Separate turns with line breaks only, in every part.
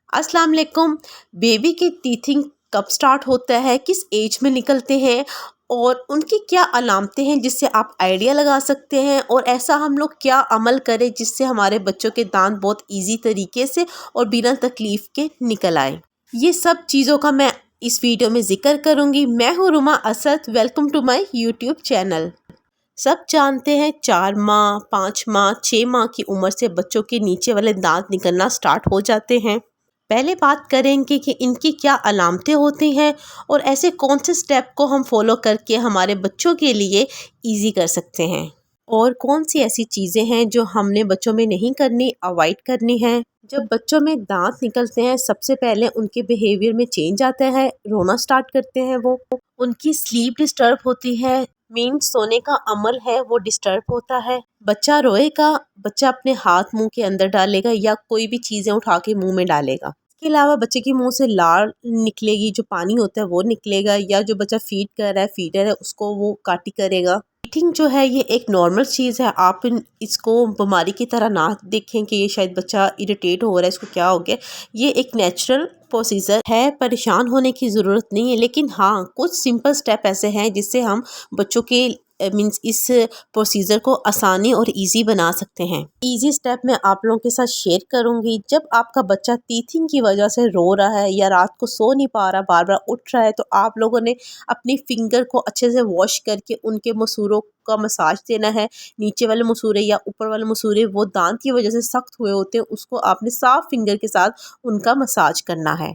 अस्सलाम वालेकुम। बेबी की टीथिंग कब स्टार्ट होता है, किस एज में निकलते हैं और उनकी क्या अलामतें हैं जिससे आप आइडिया लगा सकते हैं, और ऐसा हम लोग क्या अमल करें जिससे हमारे बच्चों के दांत बहुत इजी तरीके से और बिना तकलीफ़ के निकल आए। ये सब चीज़ों का मैं इस वीडियो में ज़िक्र करूँगी। मैं हूँ Ruma Asad. Welcome to my YouTube channel. सब जानते हैं 4 माह, 5 माह, 6 माह की उम्र से बच्चों के नीचे वाले दांत निकलना स्टार्ट हो जाते हैं। पहले बात करेंगे कि इनकी क्या अलामतें होती हैं और ऐसे कौन से स्टेप को हम फॉलो करके हमारे बच्चों के लिए इजी कर सकते हैं, और कौन सी ऐसी चीज़ें हैं जो हमने बच्चों में नहीं करनी, अवॉइड करनी है। जब बच्चों में दांत निकलते हैं सबसे पहले उनके बिहेवियर में चेंज आता है, रोना स्टार्ट करते हैं वो, उनकी स्लीप डिस्टर्ब होती है, मीन सोने का अमल है वो डिस्टर्ब होता है। बच्चा रोएगा, बच्चा अपने हाथ मुंह के अंदर डालेगा या कोई भी चीज़ें उठा के मुंह में डालेगा। इसके अलावा बच्चे के मुंह से लार निकलेगी, जो पानी होता है वो निकलेगा, या जो बच्चा फीड कर रहा है, फीडर है, उसको वो काटी करेगा। ईटिंग जो है ये एक नॉर्मल चीज़ है। आप इसको बीमारी की तरह ना देखें कि ये शायद बच्चा इरिटेट हो रहा है, इसको क्या हो गया। ये एक नेचुरल प्रोसीजर है, परेशान होने की ज़रूरत नहीं है। लेकिन हाँ, कुछ सिंपल स्टेप ऐसे हैं जिससे हम बच्चों के मीन्स इस प्रोसीजर को आसानी और इजी बना सकते हैं। इजी स्टेप मैं आप लोगों के साथ शेयर करूंगी। जब आपका बच्चा टीथिंग की वजह से रो रहा है या रात को सो नहीं पा रहा, बार बार उठ रहा है, तो आप लोगों ने अपनी फिंगर को अच्छे से वॉश करके उनके मसूरों का मसाज देना है। नीचे वाले मसूरे या ऊपर वाले मसूरे वो दांत की वजह से सख्त हुए होते हैं, उसको आपने साफ फिंगर के साथ उनका मसाज करना है।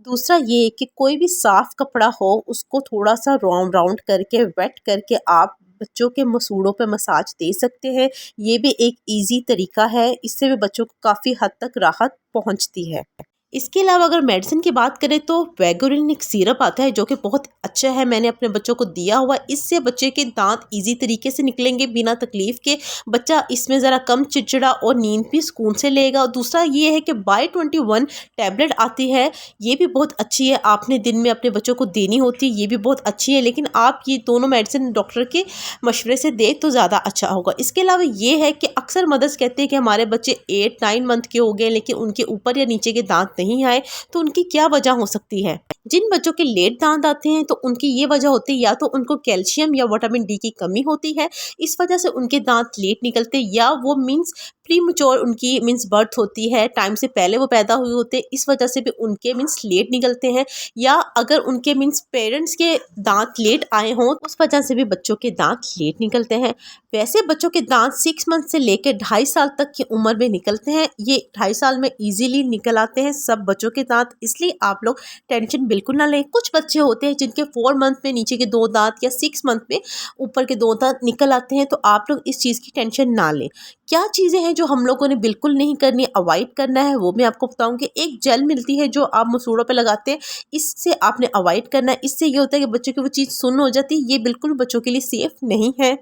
दूसरा ये कि कोई भी साफ कपड़ा हो उसको थोड़ा सा राउंड राउंड करके वेट करके आप बच्चों के मसूड़ों पे मसाज दे सकते हैं। ये भी एक इजी तरीका है, इससे भी बच्चों को काफ़ी हद तक राहत पहुंचती है। इसके अलावा अगर मेडिसिन की बात करें तो वैगोरिन एक सिरप आता है जो कि बहुत अच्छा है, मैंने अपने बच्चों को दिया हुआ। इससे बच्चे के दांत इजी तरीके से निकलेंगे बिना तकलीफ के। बच्चा इसमें ज़रा कम चिड़चिड़ा और नींद भी सुकून से लेगा। और दूसरा ये है कि बाय21 टैबलेट आती है, ये भी बहुत अच्छी है, आपने दिन में अपने बच्चों को देनी होती है, ये भी बहुत अच्छी है। लेकिन आप ये दोनों मेडिसिन डॉक्टर के मशवरे से दे तो ज़्यादा अच्छा होगा। इसके अलावा ये है कि अक्सर मदर्स कहते हैं कि हमारे बच्चे 8-9 मंथ के हो गए लेकिन उनके ऊपर या नीचे के दांत नहीं आए, तो उनकी क्या वजह हो सकती है। जिन बच्चों के लेट दांत आते हैं तो उनकी ये वजह होती है या तो उनको कैल्शियम या विटामिन डी की कमी होती है, इस वजह से उनके दांत लेट निकलते, या वो मीन्स प्रीमैच्योर उनकी मीन्स बर्थ होती है, टाइम से पहले वो पैदा हुए होते हैं, इस वजह से भी उनके मीन्स लेट निकलते हैं। या अगर उनके मीन्स पेरेंट्स के दांत लेट आए हों उस वजह से भी बच्चों के दांत लेट निकलते हैं। वैसे बच्चों के दांत 6 मंथ से लेकर 2.5 साल तक की उम्र में निकलते हैं। ये 2.5 साल में इजीली निकल आते हैं सब बच्चों के दांत, इसलिए आप लोग टेंशन बिल्कुल ना लें। कुछ बच्चे होते हैं जिनके 4 मंथ में नीचे के 2 दांत या 6 मंथ में ऊपर के 2 दांत निकल आते हैं, तो आप लोग इस चीज़ की टेंशन ना लें। क्या चीज़ें हैं जो हम लोगों ने बिल्कुल नहीं करनी, अवॉइड करना है, वो मैं आपको बताऊंगी। एक जेल मिलती है जो आप मसूड़ों पे लगाते हैं, इससे आपने अवॉइड करना है। इससे ये होता है कि बच्चों की वो चीज़ सुन्न हो जाती है, ये बिल्कुल बच्चों के लिए सेफ नहीं है।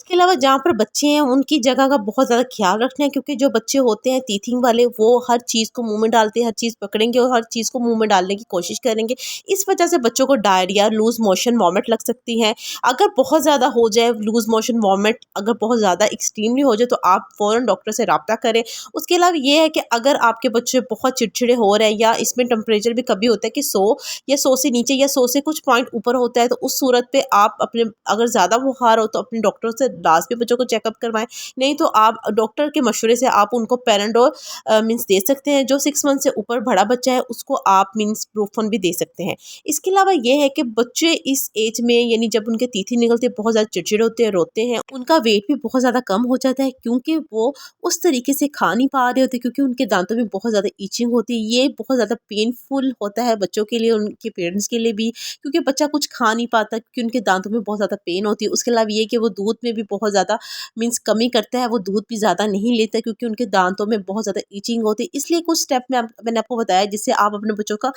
इसके अलावा जहाँ पर बच्चे हैं उनकी जगह का बहुत ज़्यादा ख्याल रखना है, क्योंकि जो बच्चे होते हैं टीथिंग वाले वो हर चीज़ को मुंह में डालते हैं, हर चीज़ पकड़ेंगे और हर चीज़ को मुंह में डालने की कोशिश करेंगे। इस वजह से बच्चों को डायरिया, लूज मोशन, वॉमिट लग सकती है। अगर बहुत ज़्यादा हो जाए लूज मोशन, वॉमिट अगर बहुत ज़्यादा एक्सट्रीमली हो जाए तो आप फ़ौरन डॉक्टर से रब्ता करें। उसके अलावा ये है कि अगर आपके बच्चे बहुत चिड़चिड़े हो रहे हैं या इसमें टेम्परेचर भी कभी होता है कि 100 या 100 से नीचे या 100 से कुछ पॉइंट ऊपर होता है, तो उस सूरत पे आप अपने अगर ज़्यादा बुखार हो तो अपने डॉक्टर से लाजमी बच्चों को चेकअप करवाएं। नहीं तो आप डॉक्टर के मशवरे से आप उनको पैराडोल मीन्स दे सकते हैं। जो 6 मंथ से ऊपर बड़ा बच्चा है उसको आप मीन्स ब्रूफन भी दे सकते हैं। इसके अलावा ये है कि बच्चे इस एज में यानी जब उनके तीथी निकलते बहुत ज़्यादा चिड़चिड़े होते हैं, रोते हैं, उनका वेट भी बहुत ज़्यादा कम हो जाता है, क्योंकि वो उस तरीके से खा नहीं पा रहे होते, क्योंकि उनके दांतों में बहुत ज़्यादा ईचिंग होती है। ये बहुत ज़्यादा पेनफुल होता है बच्चों के लिए, उनके पेरेंट्स के लिए भी, क्योंकि बच्चा कुछ खा नहीं पाता क्योंकि उनके दांतों में बहुत ज़्यादा पेन होती है। उसके अलावा ये कि वो दूध में भी बहुत ज़्यादा मीन्स कमी करता है, वो दूध भी ज़्यादा नहीं लेता क्योंकि उनके दांतों में बहुत ज़्यादा ईचिंग होती है। इसलिए कुछ स्टेप मैंने आपको बताया जिससे आप अपने बच्चों का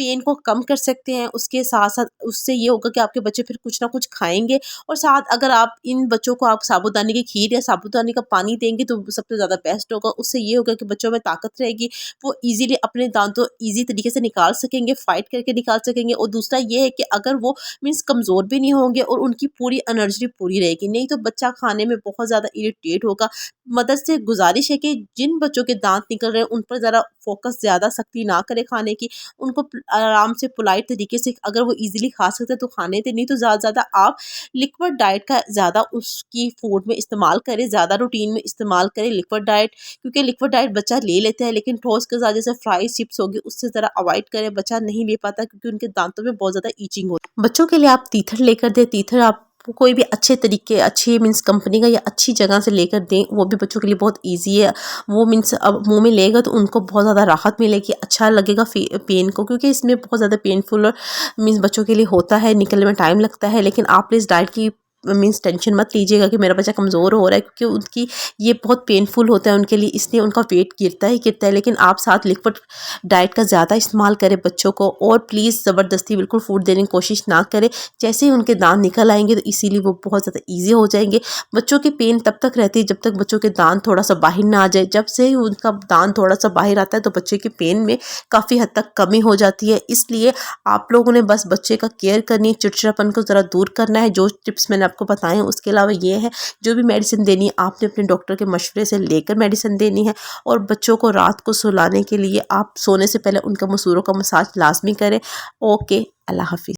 पेन को कम कर सकते हैं। उसके साथ साथ उससे ये होगा कि आपके बच्चे फिर कुछ ना कुछ खाएंगे। और साथ अगर आप इन बच्चों को आप साबूदाने की खीर या साबूदाने का पानी देंगे तो सबसे ज़्यादा बेस्ट होगा। उससे ये होगा कि बच्चों में ताकत रहेगी, वो ईज़िली अपने दांतों ईज़ी तरीके से निकाल सकेंगे, फाइट करके निकाल सकेंगे। और दूसरा ये है कि अगर वो मीन्स कमज़ोर भी नहीं होंगे और उनकी पूरी एनर्जी पूरी रहेगी। नहीं तो बच्चा खाने में बहुत ज़्यादा इरिटेट होगा। मदद से गुजारिश है कि जिन बच्चों के दांत निकल रहे हैं उन पर ज़रा फोकस ज़्यादा सख्ती ना करें खाने की। उनको आराम से पोलाइट तरीके से अगर वो ईज़िली खा सकते हैं तो खाने दें, नहीं तो ज़्यादा से ज़्यादा आप लिक्विड डाइट का ज़्यादा उसकी फूड में इस्तेमाल करें, ज़्यादा रूटीन में इस्तेमाल करें लिक्विड डाइट। क्योंकि लिक्विड डाइट बच्चा ले लेता है लेकिन ठोस के साथ जैसे फ्राई चिप्स होगी उससे ज़रा अवॉइड करें, बच्चा नहीं ले पाता क्योंकि उनके दांतों में बहुत ज़्यादा ईचिंग होती है। बच्चों के लिए आप तीथर लेकर दें। तीथर आप कोई भी अच्छे तरीके अच्छी मीन्स कंपनी का या अच्छी जगह से लेकर दें, वो भी बच्चों के लिए बहुत ईजी है। वो मीन्स अब मुंह में लेगा तो उनको बहुत ज़्यादा राहत मिलेगी, अच्छा लगेगा पेन को, क्योंकि इसमें बहुत ज़्यादा पेनफुल और मीन्स बच्चों के लिए होता है, निकलने में टाइम लगता है। लेकिन आप प्लीज़ डाइट की मीन्स टेंशन मत लीजिएगा कि मेरा बच्चा कमज़ोर हो रहा है, क्योंकि उनकी ये बहुत पेनफुल होता है उनके लिए, इसलिए उनका वेट गिरता ही गिरता है। लेकिन आप साथ लिक्विड डाइट का ज़्यादा इस्तेमाल करें बच्चों को, और प्लीज़ ज़बरदस्ती बिल्कुल फूड देने की कोशिश ना करें। जैसे ही उनके दांत निकल आएंगे तो इसीलिए वो बहुत ज़्यादा ईजी हो जाएंगे। बच्चों की पेन तब तक रहती है जब तक बच्चों के दांत थोड़ा सा बाहर ना आ जाए। जब से ही उनका दांत थोड़ा सा बाहर आता है तो बच्चे की पेन में काफ़ी हद तक कमी हो जाती है। इसलिए आप लोगों ने बस बच्चे का केयर करनी है, चिड़चिड़ापन को ज़रा दूर करना है। जो टिप्स मैंने आपको बताए हैं उसके अलावा ये है, जो भी मेडिसिन देनी है आपने अपने डॉक्टर के मशवरे से लेकर मेडिसिन देनी है। और बच्चों को रात को सुलाने के लिए आप सोने से पहले उनका मसूरों का मसाज लाजमी करें। ओके, अल्लाह हाफिज़।